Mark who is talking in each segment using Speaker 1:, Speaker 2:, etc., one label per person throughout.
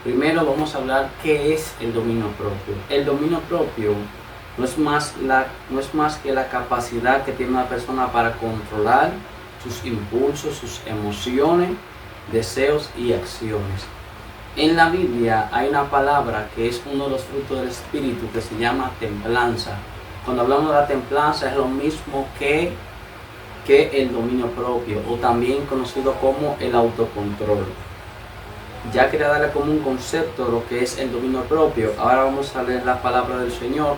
Speaker 1: Primero vamos a hablar qué es el dominio propio. El dominio propio no es más que la capacidad que tiene una persona para controlar sus impulsos, sus emociones, deseos y acciones. En la Biblia hay una palabra que es uno de los frutos del Espíritu que se llama templanza. Cuando hablamos de la templanza es lo mismo que el dominio propio, o también conocido como el autocontrol. Ya quería darle como un concepto de lo que es el dominio propio. Ahora vamos a leer la palabra del Señor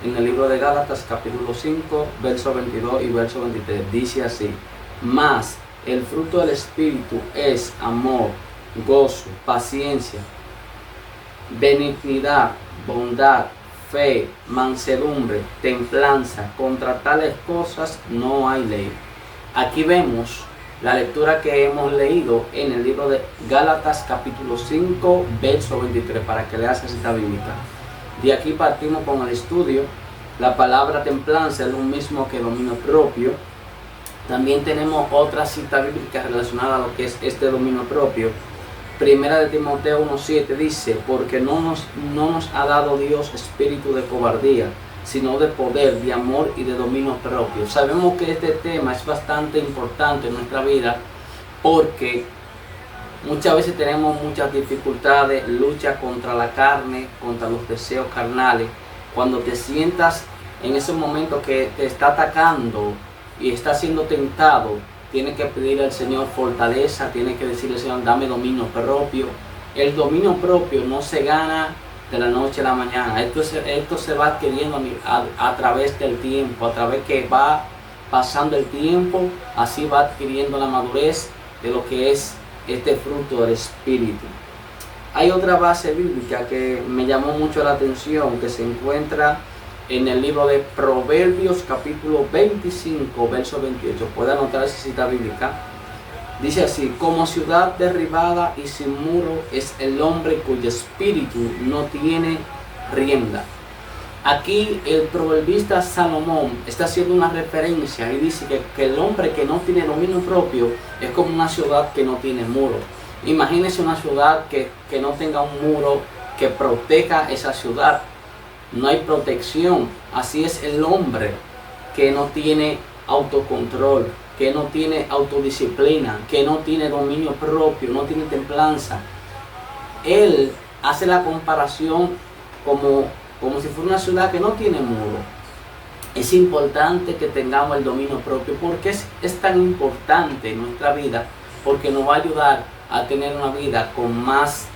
Speaker 1: en el libro de Gálatas capítulo 5, verso 22 y verso 23. Dice así: mas el fruto del Espíritu es amor, gozo, paciencia, benignidad, bondad, fe, mansedumbre, templanza. Contra tales cosas no hay ley. Aquí vemos la lectura que hemos leído en el libro de Gálatas capítulo 5, verso 23, para que leas esa cita bíblica. De aquí partimos con el estudio. La palabra templanza es lo mismo que dominio propio. También tenemos otra cita bíblica relacionada a lo que es este dominio propio. Primera de Timoteo 1:7 dice: porque no nos ha dado Dios espíritu de cobardía, sino de poder, de amor y de dominio propio. Sabemos que este tema es bastante importante en nuestra vida porque muchas veces tenemos muchas dificultades, lucha contra la carne, contra los deseos carnales. Cuando te sientas en ese momento que te está atacando y está siendo tentado, tienes que pedirle al Señor fortaleza, tienes que decirle al Señor: dame dominio propio. El dominio propio no se gana de la noche a la mañana. Esto se va adquiriendo a través del tiempo, a través que va pasando el tiempo, así va adquiriendo la madurez de lo que es este fruto del Espíritu. Hay otra base bíblica que me llamó mucho la atención, que se encuentra en el libro de Proverbios capítulo 25, verso 28. Puede anotar esa cita bíblica. Dice así: como ciudad derribada y sin muro es el hombre cuyo espíritu no tiene rienda. Aquí el proverbista Salomón está haciendo una referencia y dice que el hombre que no tiene dominio propio es como una ciudad que no tiene muro. Imagínense una ciudad que no tenga un muro que proteja esa ciudad. No hay protección. Así es el hombre que no tiene autocontrol, que no tiene autodisciplina, que no tiene dominio propio, no tiene templanza. Él hace la comparación como si fuera una ciudad que no tiene muro. Es importante que tengamos el dominio propio. ¿Por qué es tan importante en nuestra vida? Porque nos va a ayudar a tener una vida con más.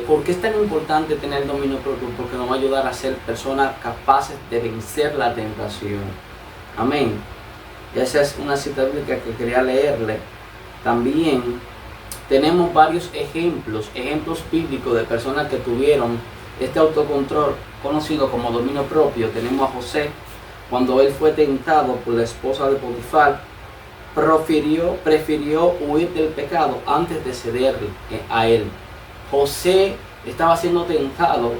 Speaker 1: ¿Por qué es tan importante tener el dominio propio? Porque nos va a ayudar a ser personas capaces de vencer la tentación. Amén. Y esa es una cita bíblica que quería leerle. También tenemos varios ejemplos bíblicos de personas que tuvieron este autocontrol conocido como dominio propio. Tenemos a José, cuando él fue tentado por la esposa de Potifar, prefirió huir del pecado antes de ceder a él. José estaba siendo tentado,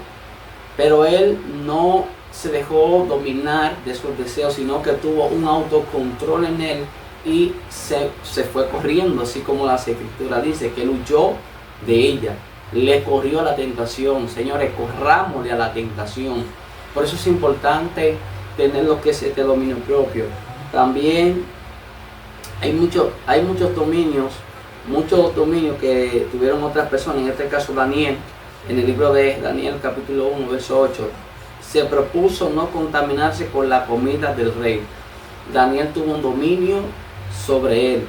Speaker 1: pero él no se dejó dominar de sus deseos, sino que tuvo un autocontrol en él y se fue corriendo, así como la Escritura dice, que él huyó de ella, le corrió a la tentación. Señores, corrámosle a la tentación. Por eso es importante tener lo que es este dominio propio. También hay muchos dominios que tuvieron otras personas. En este caso Daniel, en el libro de Daniel capítulo 1, verso 8, se propuso no contaminarse con la comida del rey. Daniel tuvo un dominio sobre él.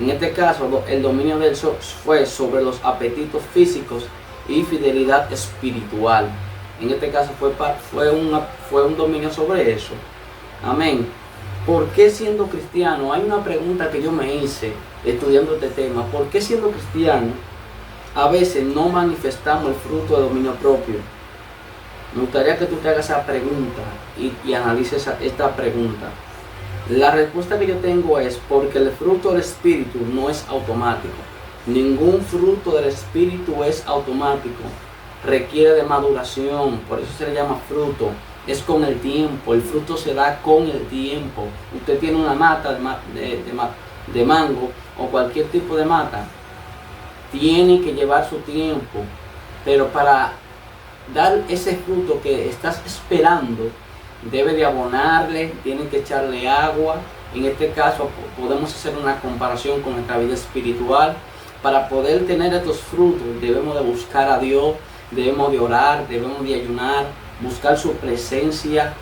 Speaker 1: En este caso, el dominio de él fue sobre los apetitos físicos y fidelidad espiritual. En este caso fue un dominio sobre eso. Amén. ¿Por qué siendo cristiano? Hay una pregunta que yo me hice estudiando este tema. ¿Por qué siendo cristiano a veces no manifestamos el fruto de dominio propio? Me gustaría que tú te hagas esa pregunta y analices esta pregunta. La respuesta que yo tengo es porque el fruto del Espíritu no es automático. Ningún fruto del Espíritu es automático. Requiere de maduración, por eso se le llama fruto. Es con el tiempo, el fruto se da con el tiempo. Usted tiene una mata de mango o cualquier tipo de mata. tiene que llevar su tiempo, pero para dar ese fruto que estás esperando, debe de abonarle, tiene que echarle agua. En este caso podemos hacer una comparación con nuestra vida espiritual. Para poder tener estos frutos debemos de buscar a Dios, debemos de orar, debemos de ayunar, buscar su presencia.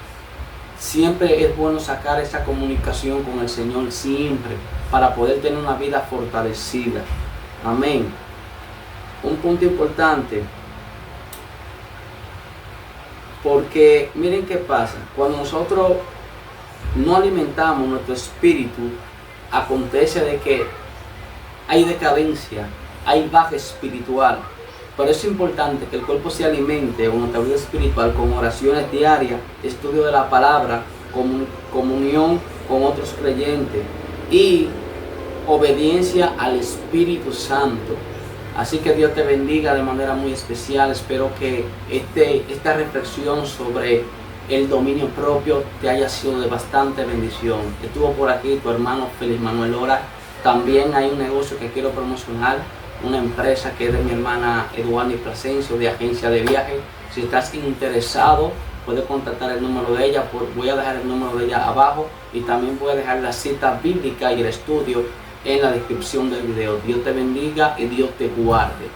Speaker 1: Siempre es bueno sacar esa comunicación con el Señor, siempre, para poder tener una vida fortalecida. Amén. Un punto importante, porque miren qué pasa, cuando nosotros no alimentamos nuestro espíritu, acontece de que hay decadencia, hay baja espiritual. Por eso es importante que el cuerpo se alimente con nuestra vida espiritual, con oraciones diarias, estudio de la palabra, comunión con otros creyentes y obediencia al Espíritu Santo. Así que Dios te bendiga de manera muy especial. Espero que esta reflexión sobre el dominio propio te haya sido de bastante bendición. Estuvo por aquí tu hermano Félix Manuel Ora. También hay un negocio que quiero promocionar, una empresa que es de mi hermana Eduardo Plasencio, de agencia de viajes. Si estás interesado, puedes contactar el número de ella. Voy a dejar el número de ella abajo y también voy a dejar la cita bíblica y el estudio en la descripción del video. Dios te bendiga y Dios te guarde.